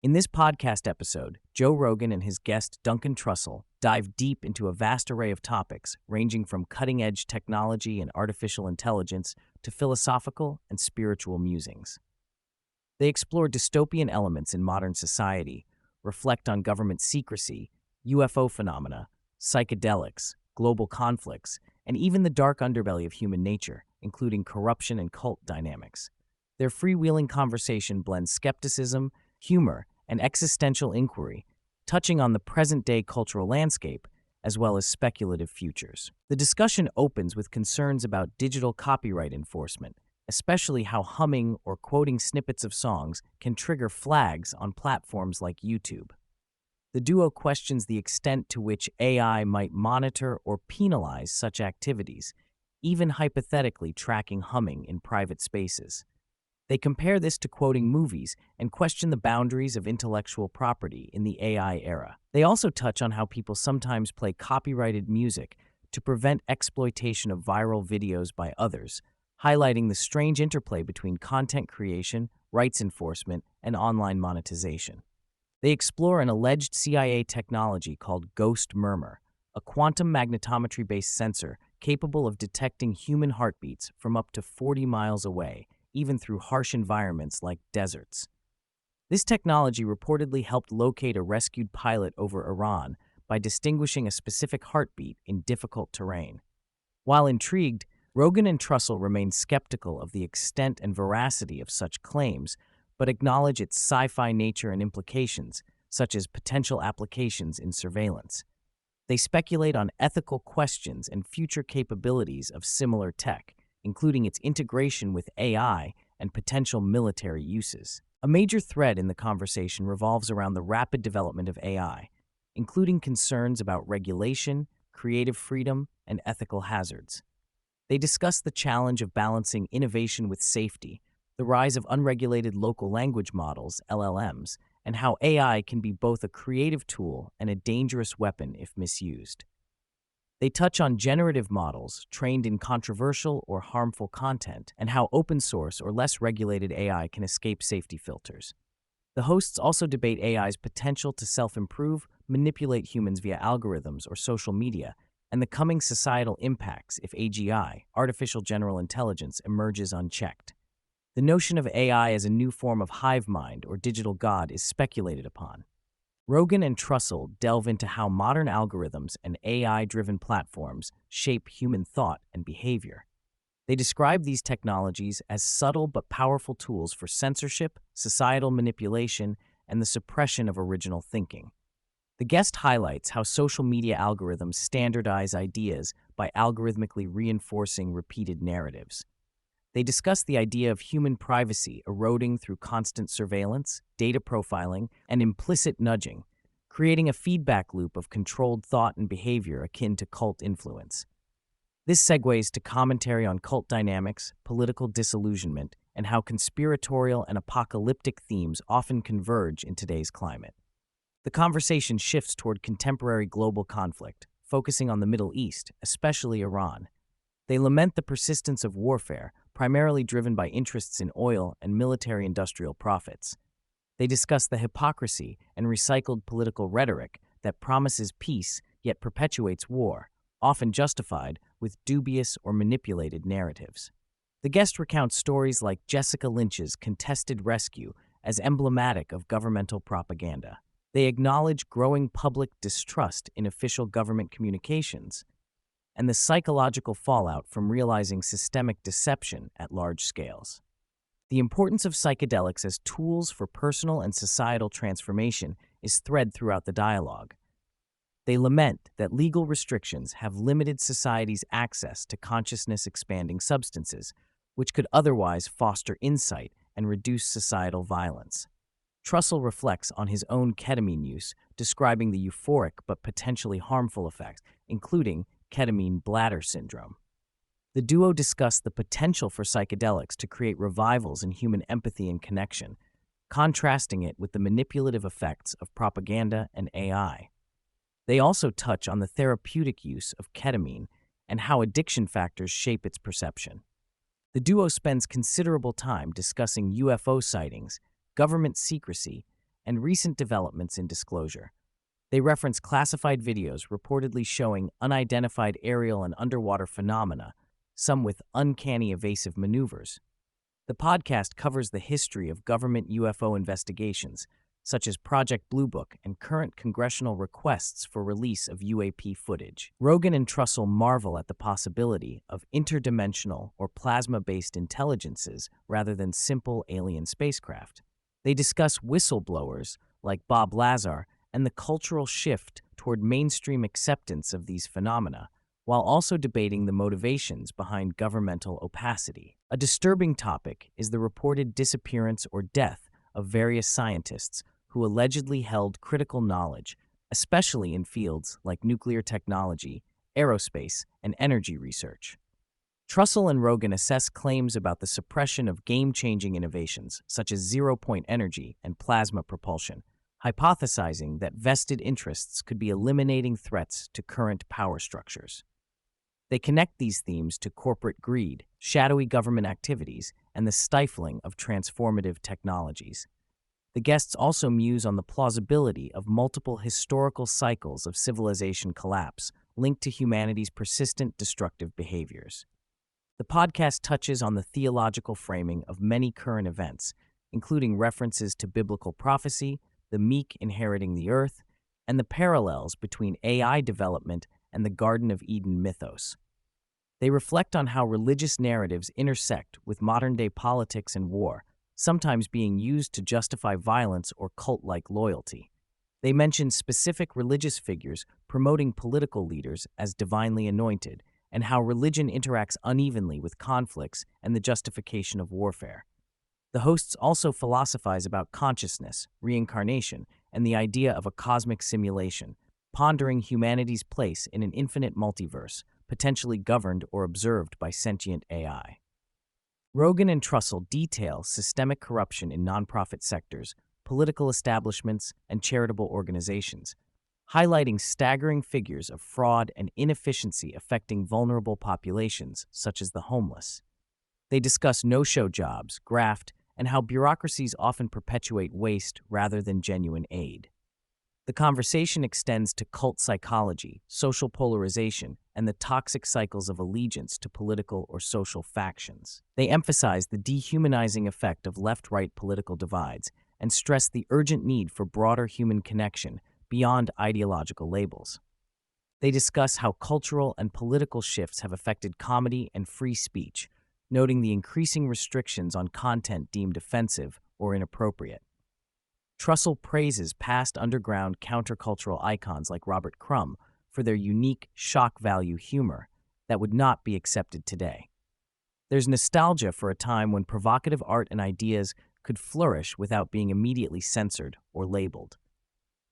In this podcast episode, Joe Rogan and his guest Duncan Trussell dive deep into a vast array of topics ranging from cutting-edge technology and artificial intelligence to philosophical and spiritual musings. They explore dystopian elements in modern society, reflect on government secrecy, UFO phenomena, psychedelics, global conflicts, and even the dark underbelly of human nature, including corruption and cult dynamics. Their freewheeling conversation blends skepticism, humor, and existential inquiry, touching on the present-day cultural landscape as well as speculative futures. The discussion opens with concerns about digital copyright enforcement, especially how humming or quoting snippets of songs can trigger flags on platforms like YouTube. The duo questions the extent to which AI might monitor or penalize such activities, even hypothetically tracking humming in private spaces. They compare this to quoting movies and question the boundaries of intellectual property in the AI era. They also touch on how people sometimes play copyrighted music to prevent exploitation of viral videos by others, highlighting the strange interplay between content creation, rights enforcement, and online monetization. They explore an alleged CIA technology called Ghost Murmur, a quantum magnetometry-based sensor capable of detecting human heartbeats from up to 40 miles away, even through harsh environments like deserts. This technology reportedly helped locate a rescued pilot over Iran by distinguishing a specific heartbeat in difficult terrain. While intrigued, Rogan and Trussell remain skeptical of the extent and veracity of such claims, but acknowledge its sci-fi nature and implications, such as potential applications in surveillance. They speculate on ethical questions and future capabilities of similar tech, including its integration with AI and potential military uses. A major thread in the conversation revolves around the rapid development of AI, including concerns about regulation, creative freedom, and ethical hazards. They discuss the challenge of balancing innovation with safety, the rise of unregulated local language models, LLMs, and how AI can be both a creative tool and a dangerous weapon if misused. They touch on generative models trained in controversial or harmful content and how open source or less regulated AI can escape safety filters. The hosts also debate AI's potential to self-improve, manipulate humans via algorithms or social media, and the coming societal impacts if AGI, artificial general intelligence, emerges unchecked. The notion of AI as a new form of hive mind or digital god is speculated upon. Rogan and Trussell delve into how modern algorithms and AI-driven platforms shape human thought and behavior. They describe these technologies as subtle but powerful tools for censorship, societal manipulation, and the suppression of original thinking. The guest highlights how social media algorithms standardize ideas by algorithmically reinforcing repeated narratives. They discuss the idea of human privacy eroding through constant surveillance, data profiling, and implicit nudging, creating a feedback loop of controlled thought and behavior akin to cult influence. This segues to commentary on cult dynamics, political disillusionment, and how conspiratorial and apocalyptic themes often converge in today's climate. The conversation shifts toward contemporary global conflict, focusing on the Middle East, especially Iran. They lament the persistence of warfare, primarily driven by interests in oil and military-industrial profits. They discuss the hypocrisy and recycled political rhetoric that promises peace yet perpetuates war, often justified with dubious or manipulated narratives. The guest recounts stories like Jessica Lynch's contested rescue as emblematic of governmental propaganda. They acknowledge growing public distrust in official government communications and the psychological fallout from realizing systemic deception at large scales. The importance of psychedelics as tools for personal and societal transformation is thread throughout the dialogue. They lament that legal restrictions have limited society's access to consciousness-expanding substances, which could otherwise foster insight and reduce societal violence. Trussell reflects on his own ketamine use, describing the euphoric but potentially harmful effects, including ketamine bladder syndrome. The duo discussed the potential for psychedelics to create revivals in human empathy and connection, contrasting it with the manipulative effects of propaganda and AI. They also touch on the therapeutic use of ketamine and how addiction factors shape its perception. The duo spends considerable time discussing UFO sightings, government secrecy, and recent developments in disclosure. They reference classified videos reportedly showing unidentified aerial and underwater phenomena, some with uncanny evasive maneuvers. The podcast covers the history of government UFO investigations, such as Project Blue Book and current congressional requests for release of UAP footage. Rogan and Trussell marvel at the possibility of interdimensional or plasma-based intelligences rather than simple alien spacecraft. They discuss whistleblowers like Bob Lazar and the cultural shift toward mainstream acceptance of these phenomena, while also debating the motivations behind governmental opacity. A disturbing topic is the reported disappearance or death of various scientists who allegedly held critical knowledge, especially in fields like nuclear technology, aerospace, and energy research. Trussell and Rogan assess claims about the suppression of game-changing innovations such as zero-point energy and plasma propulsion, hypothesizing that vested interests could be eliminating threats to current power structures. They connect these themes to corporate greed, shadowy government activities, and the stifling of transformative technologies. The guests also muse on the plausibility of multiple historical cycles of civilization collapse linked to humanity's persistent destructive behaviors. The podcast touches on the theological framing of many current events, including references to biblical prophecy, the meek inheriting the earth, and the parallels between AI development and the Garden of Eden mythos. They reflect on how religious narratives intersect with modern-day politics and war, sometimes being used to justify violence or cult-like loyalty. They mention specific religious figures promoting political leaders as divinely anointed, and how religion interacts unevenly with conflicts and the justification of warfare. The hosts also philosophize about consciousness, reincarnation, and the idea of a cosmic simulation, pondering humanity's place in an infinite multiverse, potentially governed or observed by sentient AI. Rogan and Trussell detail systemic corruption in nonprofit sectors, political establishments, and charitable organizations, highlighting staggering figures of fraud and inefficiency affecting vulnerable populations, such as the homeless. They discuss no-show jobs, graft, and how bureaucracies often perpetuate waste rather than genuine aid. The conversation extends to cult psychology, social polarization, and the toxic cycles of allegiance to political or social factions. They emphasize the dehumanizing effect of left-right political divides and stress the urgent need for broader human connection beyond ideological labels. They discuss how cultural and political shifts have affected comedy and free speech, noting the increasing restrictions on content deemed offensive or inappropriate. Trussell praises past underground countercultural icons like Robert Crumb for their unique shock value humor that would not be accepted today. There's nostalgia for a time when provocative art and ideas could flourish without being immediately censored or labeled.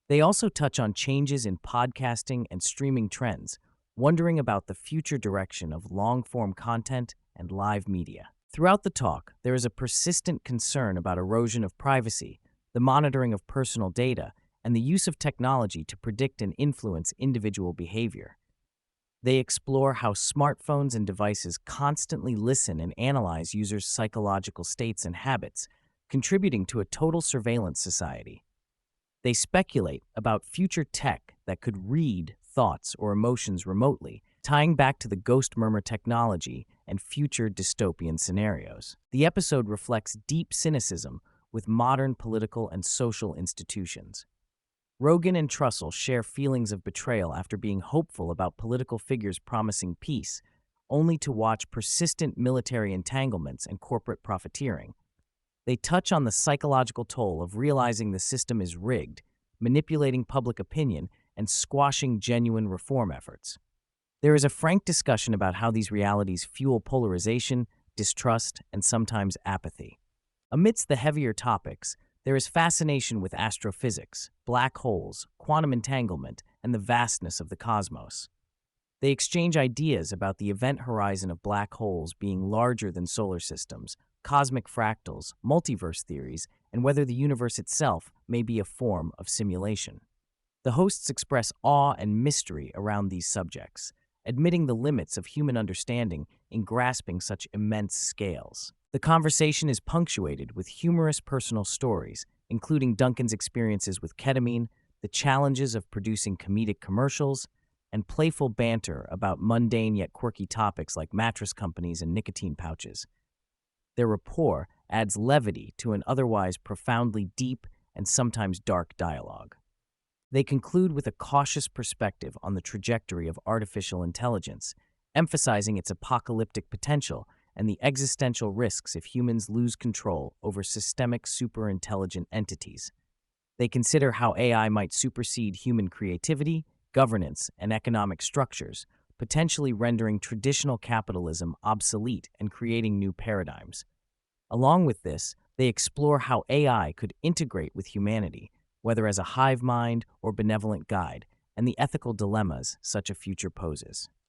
They also touch on changes in podcasting and streaming trends, wondering about the future direction of long-form content and live media. Throughout the talk, there is a persistent concern about erosion of privacy, the monitoring of personal data, and the use of technology to predict and influence individual behavior. They explore how smartphones and devices constantly listen and analyze users' psychological states and habits, contributing to a total surveillance society. They speculate about future tech that could read thoughts or emotions remotely, tying back to the ghost murmur technology and future dystopian scenarios. The episode reflects deep cynicism with modern political and social institutions. Rogan and Trussell share feelings of betrayal after being hopeful about political figures promising peace, only to watch persistent military entanglements and corporate profiteering. They touch on the psychological toll of realizing the system is rigged, manipulating public opinion, and squashing genuine reform efforts. There is a frank discussion about how these realities fuel polarization, distrust, and sometimes apathy. Amidst the heavier topics, there is fascination with astrophysics, black holes, quantum entanglement, and the vastness of the cosmos. They exchange ideas about the event horizon of black holes being larger than solar systems, cosmic fractals, multiverse theories, and whether the universe itself may be a form of simulation. The hosts express awe and mystery around these subjects, admitting the limits of human understanding in grasping such immense scales. The conversation is punctuated with humorous personal stories, including Duncan's experiences with ketamine, the challenges of producing comedic commercials, and playful banter about mundane yet quirky topics like mattress companies and nicotine pouches. Their rapport adds levity to an otherwise profoundly deep and sometimes dark dialogue. They conclude with a cautious perspective on the trajectory of artificial intelligence, emphasizing its apocalyptic potential and the existential risks if humans lose control over systemic superintelligent entities. They consider how AI might supersede human creativity, governance, and economic structures, potentially rendering traditional capitalism obsolete and creating new paradigms. Along with this, they explore how AI could integrate with humanity, whether as a hive mind or benevolent guide, and the ethical dilemmas such a future poses.